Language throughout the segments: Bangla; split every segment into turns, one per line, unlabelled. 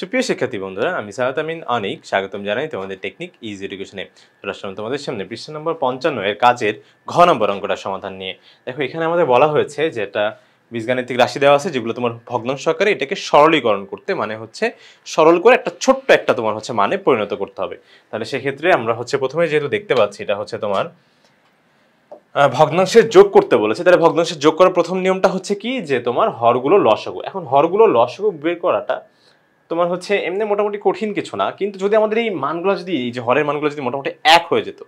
সুপ্রিয় শিক্ষার্থী বন্ধুরা, আমি সাহাত আমিন অনিক স্বাগতম জানাই তোমাদের টেকনিক ইজি এডুকেশনে। আসলাম তোমাদের সামনে পৃষ্ঠা নম্বর 55 এর কাজের ঘ নম্বর অঙ্কটা সমাধান নিয়ে। দেখো, এখানে আমাদের বলা হয়েছে যে একটা বীজগাণিতিক রাশি দেওয়া আছে যেগুলো তোমার ভগ্নাংশ আকারে এটাকে সরলীকরণ করতে, মানে হচ্ছে সরল করে একটা ছোট্ট একটা তোমার হচ্ছে মানে পরিণত করতে হবে। তাহলে সেক্ষেত্রে আমরা হচ্ছে প্রথমে যেহেতু দেখতে পাচ্ছি এটা হচ্ছে তোমার ভগ্নাংশের যোগ করতে বলেছে, তাহলে ভগ্নাংশের যোগ করার প্রথম নিয়মটা হচ্ছে কি, যে তোমার হরগুলো লসাগু। এখন হরগুলো লসাগু বের করাটা তোমার হচ্ছে এমনি মোটামুটি কঠিন কিছু না, কিন্তু যদি আমাদের এই মানগুলো যদি এই যে হরের মানগুলো যদি মোটামুটি এক হয়ে যেত,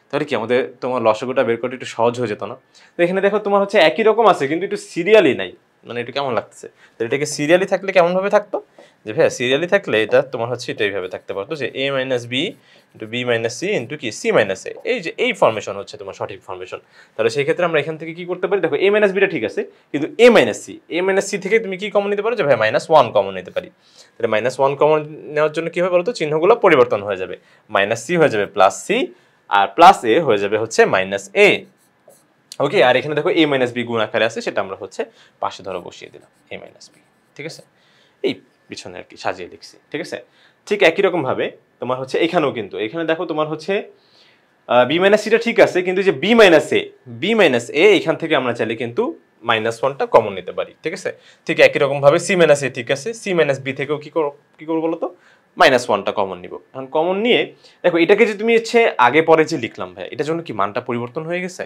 তাহলে কি আমাদের তোমার লসাগুটা বের করতে একটু সহজ হয়ে যেত না? তো এখানে দেখো তোমার হচ্ছে একই রকম আছে কিন্তু একটু সিরিয়ালি নাই, মানে এটা কেমন লাগতেছে? তো এটাকে সিরিয়ালি থাকলে কেমন ভাবে থাকতো, যে ভাইয়া সিরিয়ালি থাকলে এটা তোমার হচ্ছে এটা এইভাবে থাকতে পারতো যে a minus B into B minus C into কি সি মাইনাস এ, এই যে এই ফর্মেশন হচ্ছে তোমার সঠিক ফর্মেশন। তাহলে সেই ক্ষেত্রে আমরা এখান থেকে কি করতে পারি, দেখো a মাইনাস বিটা ঠিক আছে, কিন্তু a মাইনাস সি থেকে তুমি কি কমন নিতে পারো, যে ভাই মাইনাস ওয়ান কমন নিতে পারি। তাহলে মাইনাস ওয়ান কমন নেওয়ার জন্য কি হবে বলতো, চিহ্নগুলো পরিবর্তন হয়ে যাবে, মাইনাস সি হয়ে যাবে প্লাস সি, আর প্লাস এ হয়ে যাবে হচ্ছে মাইনাস এ। ওকে, আর এখানে দেখো a মাইনাস বি গুণ আকারে আছে, সেটা আমরা হচ্ছে পাশে ধরে বসিয়ে দিলাম a মাইনাস বি। ঠিক আছে, এই পিছনে আর কি সাজিয়ে লিখছি। ঠিক আছে, ঠিক একই রকম ভাবে তোমার হচ্ছে এখানেও কিন্তু এখানে দেখো তোমার হচ্ছে বি মাইনাস সিটা ঠিক আছে, কিন্তু যে বি মাইনাস এ এখান থেকে আমরা চাইলে কিন্তু মাইনাস ওয়ানটা কমন নিতে পারি। ঠিক আছে, ঠিক একই রকম ভাবে সি মাইনাস এ ঠিক আছে, সি মাইনাস বি থেকেও কি করবো বলো তো, মাইনাস ওয়ানটা কমন নিব। এখন কমন নিয়ে দেখো এটাকে যে তুমি হচ্ছে আগে পরে যে লিখলাম ভাই, এটার জন্য কি মানটা পরিবর্তন হয়ে গেছে?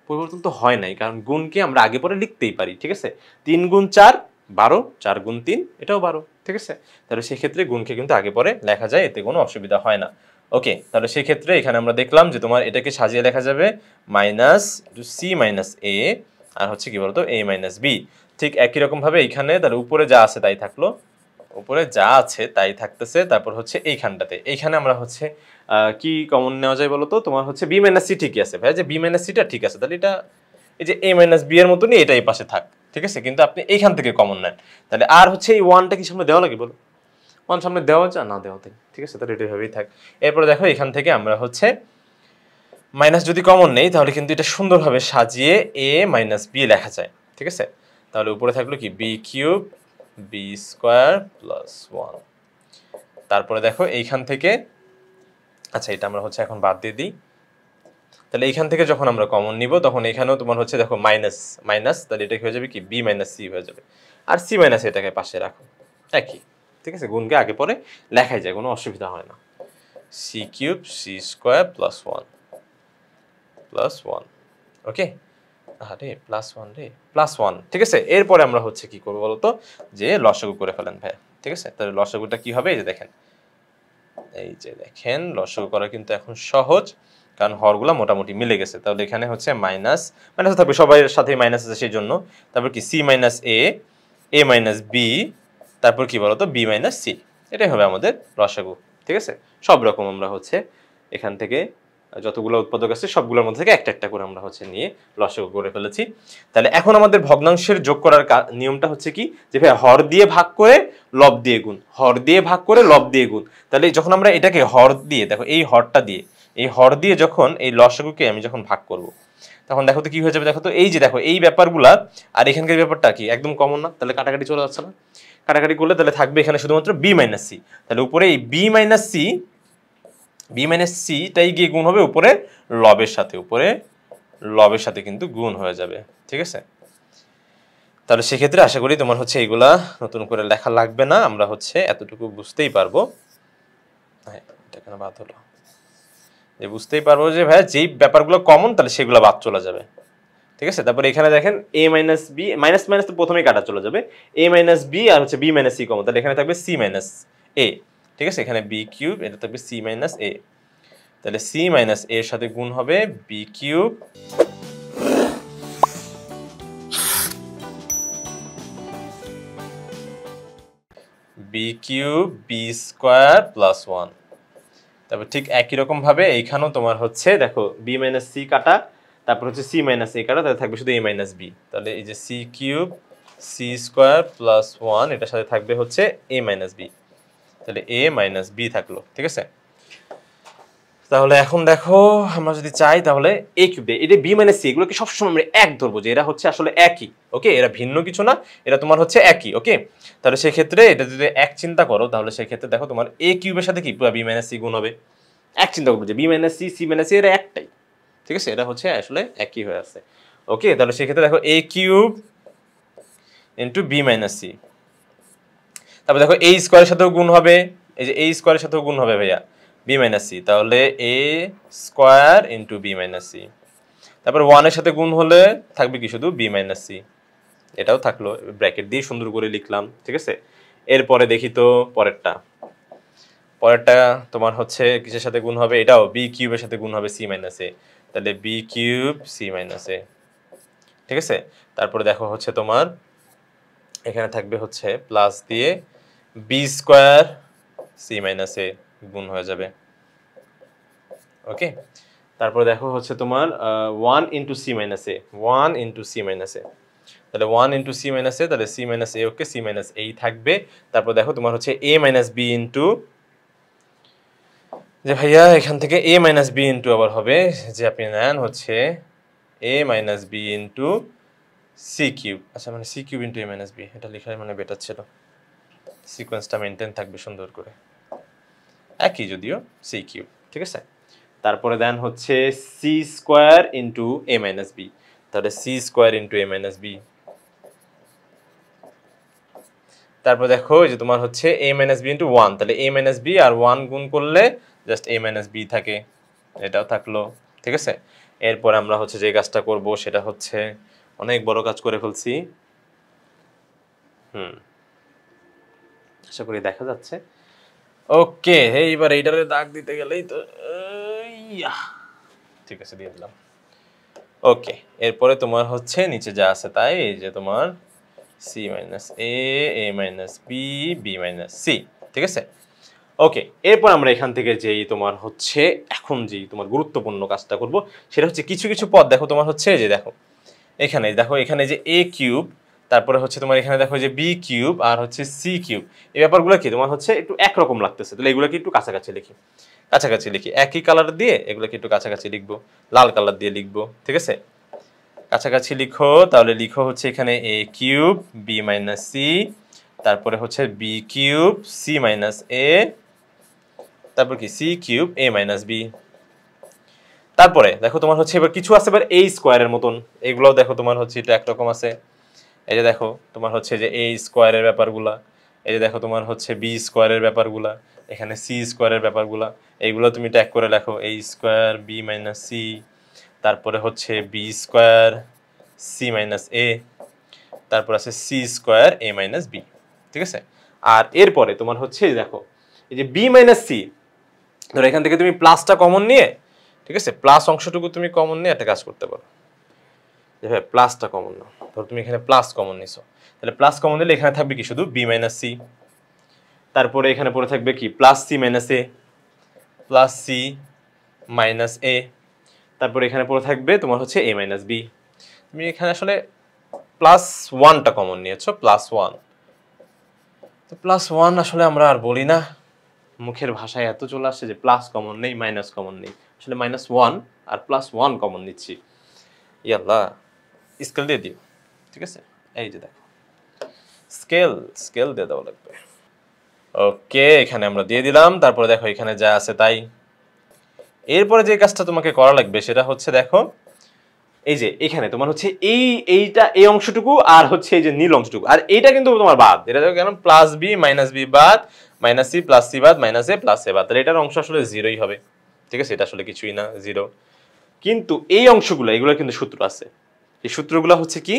পরিবর্তন তো হয় নাই, কারণ গুণকে আমরা আগে পরে লিখতেই পারি। ঠিক আছে, 3 গুণ 4 12, 4 গুণ 3 এটাও 12। ঠিক আছে, তাহলে সেক্ষেত্রে গুণকে কিন্তু আগে পরে লেখা যায়, এতে কোনো অসুবিধা হয় না। ওকে, তাহলে সেই ক্ষেত্রে এখানে আমরা দেখলাম যে তোমার এটাকে সাজিয়ে লেখা যাবে মাইনাস সি মাইনাস এ, আর হচ্ছে কি বলতো এ মাইনাস বি। ঠিক একই রকম ভাবে এইখানে তাহলে উপরে যা আছে তাই থাকলো, উপরে যা আছে তাই থাকতেছে। তারপর হচ্ছে এইখানে আমরা হচ্ছে কি কমন নেওয়া যায় বলতো, তোমার হচ্ছে বি মাইনাস সি ঠিকই আছে ভাই, যে বি মাইনাস সিটা ঠিক আছে, তাহলে এটা এই যে এ মাইনাস বি এর মতনই এটাই পাশে থাক। ঠিক আছে, কিন্তু আপনি এইখান থেকে কমন নেন, তাহলে আর হচ্ছে এই ওয়ানটা কি সামনে দেওয়া লাগে বলো, ওয়ান সামনে দেওয়া যায় না, দেওয়া থাকে। ঠিক আছে, তাহলে এটা এভাবেই থাক। এরপরে দেখো এখান থেকে আমরা হচ্ছে মাইনাস যদি কমন নেই, তাহলে কিন্তু এটা সুন্দরভাবে সাজিয়ে এ মাইনাস বি লেখা যায়। ঠিক আছে, তাহলে উপরে থাকলো কি B cube B square plus one. তারপরে দেখো এইখান থেকে, আচ্ছা এটা আমরা হচ্ছে এখন বাদ দিয়ে দিই। তাহলে এইখান থেকে যখন আমরা কমন নিব, তখন এখানেও তোমার হচ্ছে দেখো মাইনাস মাইনাস, তাহলে এটা হয়ে যাবে কি বি মাইনাস সি হয়ে যাবে, আর সি মাইনাস এটাকে পাশে রাখো একই। ঠিক আছে, গুণকে আগে পরে লেখাই যায়, কোনো অসুবিধা হয় না। C cube C square plus one plus one. Okay, আরে প্লাস ওয়ান রে, প্লাস ওয়ান। ঠিক আছে, এরপরে আমরা হচ্ছে কি করবো বলতো, যে লসাগু করে ফেলেন ভাই। ঠিক আছে, তাহলে লসাগুটা কি হবে, এই যে দেখেন লসাগু করা কিন্তু এখন সহজ, কারণ হরগুলা মোটামুটি মিলে গেছে। তাহলে এখানে হচ্ছে মাইনাস মাইনাস থাকবে, সবাই সাথে মাইনাস আছে সেই জন্য। তারপর কি C minus A minus B, তারপর কি বলতো বি মাইনাস সি, এটাই হবে আমাদের লসাগু। ঠিক আছে, সব রকম আমরা হচ্ছে এখান থেকে যতগুলো উৎপাদক আছে সবগুলোর মধ্যে থেকে একটা একটা করে আমরা হচ্ছে নিয়ে লসাগু করে ফেলেছি। তাহলে এখন আমাদের ভগ্নাংশের যোগ করার নিয়মটা হচ্ছে কি, যে ভাই হর দিয়ে ভাগ করে লব দিয়ে গুণ, হর দিয়ে ভাগ করে লব দিয়ে গুণ। তাহলে যখন আমরা এটাকে হর দিয়ে, দেখো এই হরটা দিয়ে, এই হর দিয়ে যখন এই লসাগুকে আমি যখন ভাগ করব, তখন দেখো তো কি হয়ে যাবে, দেখো তো এই যে দেখো এই ব্যাপারগুলা আর এখানকার ব্যাপারটা কি একদম কমন না, তাহলে কাটাকাটি চলে যাচ্ছে না? কাটাকাটি করলে তাহলে থাকবে এখানে শুধুমাত্র বি মাইনাস সি। তাহলে উপরে এই বি মাইনাস সিটাই গিয়ে গুণ হবে উপরে লবের সাথে কিন্তু গুণ হয়ে যাবে। ঠিক আছে, তাহলে সেক্ষেত্রে আশা করি তোমার হচ্ছে এইগুলা নতুন করে লেখা লাগবে না, আমরা হচ্ছে এতটুকু বুঝতেই পারবো। হ্যাঁ, এটা কেন বাদ হলো, যে বুঝতেই পারবো যে ভাই যেই ব্যাপারগুলো কমন তাহলে সেগুলো বাদ চলে যাবে। ঠিক আছে, তারপরে এখানে দেখেন এ মাইনাস বি, মাইনাস মাইনাস তো প্রথমেই কাটা চলে যাবে, এ মাইনাস বি আর হচ্ছে বি মাইনাস সি কমন, তাহলে এখানে থাকবে সি মাইনাস এ। ঠিক আছে, এখানে বি কিউব, এটা থাকবে সি মাইনাস এ, তাহলে সি মাইনাস এর সাথে গুণ হবে B cube B square plus one. তারপর ঠিক একই রকম ভাবে এইখানেও তোমার হচ্ছে দেখো বি মাইনাস সি কাটা, তারপর হচ্ছে সি মাইনাস এ কাটা, তাহলে থাকবে শুধু এ মাইনাস বি। তাহলে এই যে C cube C square plus one, এটার সাথে থাকবে হচ্ছে এ মাইনাস বি, তাহলে এ মাইনাস বি থাকলো। ঠিক আছে, তাহলে এখন দেখো আমরা যদি চাই তাহলে a কিউব দিয়ে এটা b মাইনাস c এগুলোকে সবসময় আমরা এক ধরবো যে এরা হচ্ছে আসলে একই ওকে এরা ভিন্ন কিছু না এরা তোমার হচ্ছে একই ওকে তাহলে সেই ক্ষেত্রে এটা যদি এক চিন্তা করো তাহলে সেই ক্ষেত্রে দেখো তোমার a কিউবের সাথে কি পুরো b মাইনাস c গুণ হবে এক চিন্তা করবো যে b minus c c minus c এরা একটাই ঠিক আছে এটা হচ্ছে আসলে একই হয়ে আছে ওকে তাহলে সেই ক্ষেত্রে দেখো a cube into b minus c তারপর দেখো a স্কয়ারের সাথেও গুণ হবে এই যে a স্কয়ারের সাথেও গুণ হবে ভাইয়া b মাইনাস c তাহলে a square into b minus c তারপর 1 এর সাথে গুণ হলে থাকবে কি শুধু b মাইনাস c এটাও থাকলো ব্র্যাকেট দিয়ে সুন্দর করে লিখলাম ঠিক আছে এরপরে দেখি তো পরেরটা তোমার হচ্ছে কিসের সাথে গুণ হবে এটাও b কিউবের সাথে গুণ হবে c মাইনাস a তাহলে b cube c minus a ঠিক আছে তারপরে দেখো হচ্ছে তোমার এখানে থাকবে হচ্ছে প্লাস দিয়ে b square c minus a গুণ হয়ে যাবে ওকে তারপর দেখো হচ্ছে তোমার 1 into c minus a 1 into c minus a তাহলে 1 ইনটু c মাইনাস a তাহলে c minus a okay c minus a থাকবে তারপর দেখো তোমার হচ্ছে a মাইনাস b ইনটু যে ভাইয়া এখান থেকে a মাইনাস b ইনটু আবার হবে যে আপনি নেন হচ্ছে a minus b into c cube আচ্ছা মানে c cube into a minus b এটা লেখাই মানে বেটার ছিল সিকোয়েন্সটা মেইনটেইন থাকবে সুন্দর করে একই যদিও c কিউব ঠিক আছে তারপরে দেন হচ্ছে c square into a minus b তাহলে c square into a minus b তারপর দেখো এই যে তোমার হচ্ছে a মাইনাস b ইনটু 1 তাহলে a মাইনাস b আর 1 গুণ করলে জাস্ট a মাইনাস b থাকে এটাও থাকলো ঠিক আছে এরপর আমরা হচ্ছে যে কাজটা করব সেটা হচ্ছে অনেক বড় কাজ করে ফেলছি আশা করি দেখা যাচ্ছে ওকে এইবার এইটারে দাগ দিতে গেলেই তো ঠিক আছে দিয়ে দিলাম ওকে এরপরে তোমার হচ্ছে নিচে যা আছে তাই এই যে তোমার c minus a a minus b b minus c ঠিক আছে ওকে এরপর আমরা এখান থেকে যেই তোমার হচ্ছে এখন যেই তোমার গুরুত্বপূর্ণ কাজটা করব সেটা হচ্ছে কিছু কিছু পদ দেখো তোমার হচ্ছে যে দেখো এখানে যে a কিউব তারপরে হচ্ছে তোমার এখানে দেখো যে b কিউব আর হচ্ছে c কিউব এই ব্যাপারগুলো কি তোমার হচ্ছে একটু একরকম লাগতেছে তাহলে এগুলোকে একটু কাছাকাছি লিখি একই কালার দিয়ে এগুলোকে একটু কাছাকাছি লিখবো লাল কালার দিয়ে লিখবো ঠিক আছে কাছাকাছি লিখো তাহলে লিখো হচ্ছে এখানে a cube b minus c তারপরে হচ্ছে b cube c minus a তারপর কি c cube a minus b তারপরে দেখো তোমার হচ্ছে এবার কিছু আছে এবার a স্কয়ারের মতন এগুলোও দেখো তোমার হচ্ছে এটা একরকম আছে এই যে দেখো তোমার হচ্ছে যে a স্কয়ারের ব্যাপারগুলা এই যে দেখো তোমার হচ্ছে b স্কয়ারের ব্যাপারগুলা এখানে c স্কয়ারের ব্যাপারগুলা এইগুলো তুমি ট্যাগ করে লেখো a square b minus c তারপরে হচ্ছে b square c minus a তারপর আছে c square a minus b ঠিক আছে আর এরপরে তোমার হচ্ছে দেখো এই যে b মাইনাস c ধরো এখান থেকে তুমি প্লাসটা কমন নিয়ে ঠিক আছে প্লাস অংশটুকু তুমি কমন নিয়ে একটা কাজ করতে পারো যে ভাই প্লাসটা কমন নাও ধরো তুমি এখানে প্লাস কমন নিছো তাহলে প্লাস কমন নিলে এখানে থাকবে কি শুধু b মাইনাস c তারপরে এখানে পড়ে থাকবে কি plus c minus a plus c minus a তারপরে এখানে পড়ে থাকবে তোমার হচ্ছে a মাইনাস b তুমি এখানে আসলে প্লাস 1টা কমন নিয়েছো প্লাস 1 তো প্লাস 1 আসলে আমরা আর বলি না মুখের ভাষায় এত চলে আসছে যে প্লাস কমন নেই মাইনাস কমন নেই আসলে মাইনাস 1 আর প্লাস 1 কমন নিচ্ছি ইয়াল্লাহ স্কেল দিয়ে দিও ঠিক আছে এই যে দেখো স্কেল দিয়ে দেওয়া লাগবে ওকে এখানে আমরা দিয়ে দিলাম তারপরে দেখো এখানে যা আছে তাই এরপরে যে কাজটা তোমাকে করা লাগবে সেটা হচ্ছে দেখো এই যে এখানে তোমার হচ্ছে এইটা এই অংশটুকু আর হচ্ছে এই যে নীল অংশটুকু আর এইটা কিন্তু তোমার বাদ এটা দেখো কেন প্লাস বি মাইনাস বি বাদ মাইনাস সি প্লাস সি বাদ মাইনাস এ প্লাস এ বাদ তাহলে এটার অংশ আসলে জিরোই হবে ঠিক আছে এটা আসলে কিছুই না জিরো কিন্তু এই অংশগুলো এগুলোর কিন্তু সূত্র আছে এই সূত্রগুলো হচ্ছে কি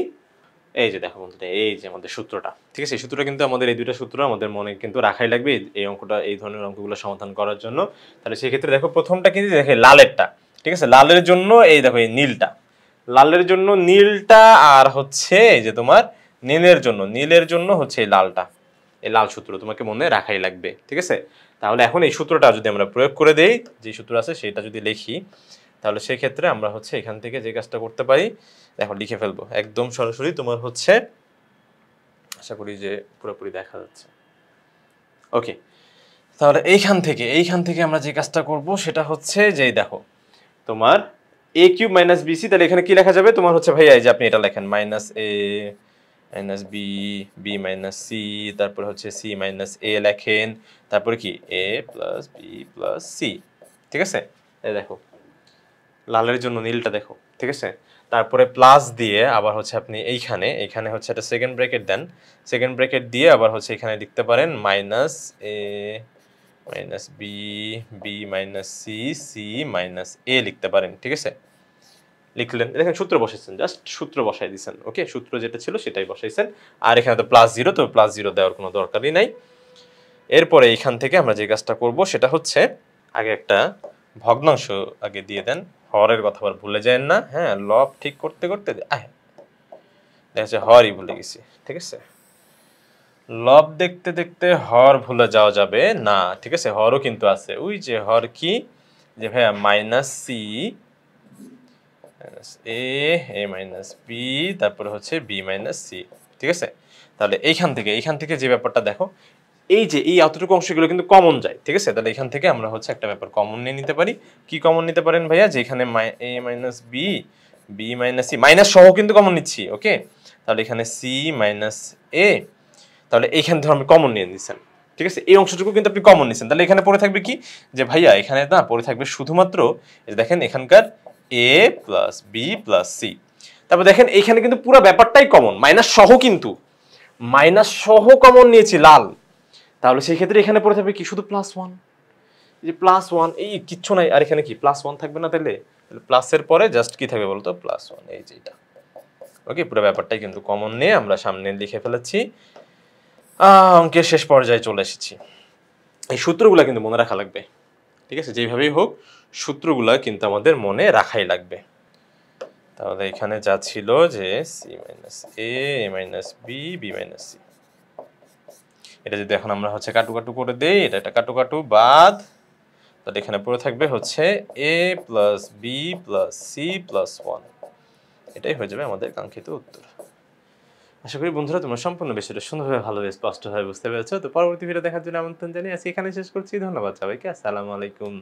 এই যে দেখো বন্ধুরা এই যে আমাদের সূত্রটা ঠিক আছে এই সূত্রটা কিন্তু আমাদের এই দুইটা সূত্র আমাদের মনে কিন্তু রাখাই লাগবে এই অঙ্কটা এই ধরনের অঙ্কগুলো সমাধান করার জন্য তাহলে সেই ক্ষেত্রে দেখো প্রথমটা কিন্তু দেখে লালেরটা ঠিক আছে লালের জন্য এই দেখো এই নীলটা লালের জন্য নীলটা আর হচ্ছে এই যে তোমার নীলের জন্য হচ্ছে এই লালটা এই লাল সূত্র তোমাকে মনে রাখাই লাগবে ঠিক আছে তাহলে এখন এই সূত্রটা যদি আমরা প্রয়োগ করে দেই যে সূত্র আছে সেটা যদি লিখি তাহলে সেই ক্ষেত্রে আমরা হচ্ছে এখান থেকে যে কাজটা করতে পারি দেখো লিখে ফেলবো একদম সরাসরি তোমার হচ্ছে আশা করি যে পুরোপুরি দেখা যাচ্ছে ওকে তাহলে এইখান থেকে আমরা যে কাজটা করব সেটা হচ্ছে যে দেখো তোমার a কিউব মাইনাস bc, তাহলে এখানে কি লেখা যাবে তোমার হচ্ছে ভাইয়া এই যে আপনি এটা লেখেন minus a minus B, B minus C, তারপর হচ্ছে সি মাইনাস এ লেখেন, তারপরে কি A plus B plus C. ঠিক আছে, এই দেখো লালের জন্য নীলটা দেখো। ঠিক আছে, তারপরে প্লাস দিয়ে আবার হচ্ছে আপনি এইখানে হচ্ছে একটা সেকেন্ড ব্র্যাকেট দেন, সেকেন্ড ব্র্যাকেট দিয়ে আবার হচ্ছে এখানে লিখতে পারেন minus A minus B, B minus C, C minus A লিখতে পারেন। ঠিক আছে, লিখলেন, দেখেন সূত্র বসাইছেন, জাস্ট সূত্র বসাই দিচ্ছেন। ওকে, সূত্র যেটা ছিল সেটাই বসাইছেন। আর এখানে তো প্লাস জিরো, তো প্লাস জিরো দেওয়ার কোনো দরকারই নাই। এরপরে এইখান থেকে আমরা যে কাজটা করব সেটা হচ্ছে আগে একটা ভগ্নাংশ আগে দিয়ে দেন, হরের কথা আবার ভুলে যায় না। হ্যাঁ, লব ঠিক করতে করতে দেখা যাচ্ছে হরই ভুলে গেছি। ঠিক আছে, লব দেখতে দেখতে হর ভুলে যাওয়া যাবে না। ঠিক আছে, হরও কিন্তু আছে, ওই যে হর কি যে ভাইয়া minus C A, A minus B, তারপরে হচ্ছে বি মাইনাস সি। ঠিক আছে, তাহলে এইখান থেকে যে ব্যাপারটা দেখো, এই যে এই এতটুকু অংশগুলো কিন্তু কমন যায়। ঠিক আছে, তাহলে এখান থেকে আমরা হচ্ছে একটা ব্যাপার কমন নিয়ে নিতে পারি। কি কমন নিতে পারেন ভাইয়া, যে এখানে A minus B, B minus C, minus সহ কিন্তু কমন নিচ্ছি। ওকে, তাহলে এখানে সি মাইনাস এ, তাহলে এইখান থেকে আপনি কমন নিয়ে নিচ্ছেন। ঠিক আছে, এই অংশটুকু কিন্তু আপনি কমন নিচ্ছেন। তাহলে এখানে পড়ে থাকবে কি যে ভাইয়া এখানে না পড়ে থাকবে শুধুমাত্র দেখেন এখানকার এ প্লাস বি প্লাস সি। তারপর দেখেন এইখানে কিন্তু পুরো ব্যাপারটাই কমন, মাইনাস সহ, কিন্তু মাইনাস সহ কমন নিয়েছি লাল। তাহলে সেই ক্ষেত্রে এখানে পড়ে থাকবে কি শুধু প্লাস ওয়ান, যে প্লাস ওয়ান, এই কিচ্ছু নাই। আর এখানে কি প্লাস ওয়ান থাকবে না, তাহলে প্লাসের পরে জাস্ট কি থাকবে বলতো, প্লাস ওয়ান, এই যে এটা। ওকে, পুরো ব্যাপারটাই কিন্তু কমন নিয়ে আমরা সামনে লিখে ফেলেছি। অঙ্কের শেষ পর্যায়ে চলে এসেছি। এই সূত্রগুলা কিন্তু মনে রাখা লাগবে। ঠিক আছে, যেভাবেই হোক সূত্রগুলা কিন্তু আমাদের মনে রাখাই লাগবে। তাহলে এখানে যা ছিল যে C minus A, A minus B, B minus C, এটা যদি এখন আমরা হচ্ছে কাটু কাটু করে দেই, এটা কাটু কাটু বাদ, তাহলে এখানে পড়ে থাকবে হচ্ছে A plus B plus C plus one. এটাই হয়ে যাবে আমাদের কাঙ্ক্ষিত উত্তর। আশা করি বন্ধুরা তোমরা সম্পূর্ণ বিষয়টা সুন্দরভাবে ভালোভাবে স্পষ্টভাবে বুঝতে পেরেছো। তো পরবর্তী ভিডিও দেখার জন্য আমন্ত্রণ জানিয়ে আজকে এখানে শেষ করছি। ধন্যবাদ সবাইকে, আসসালামু আলাইকুম।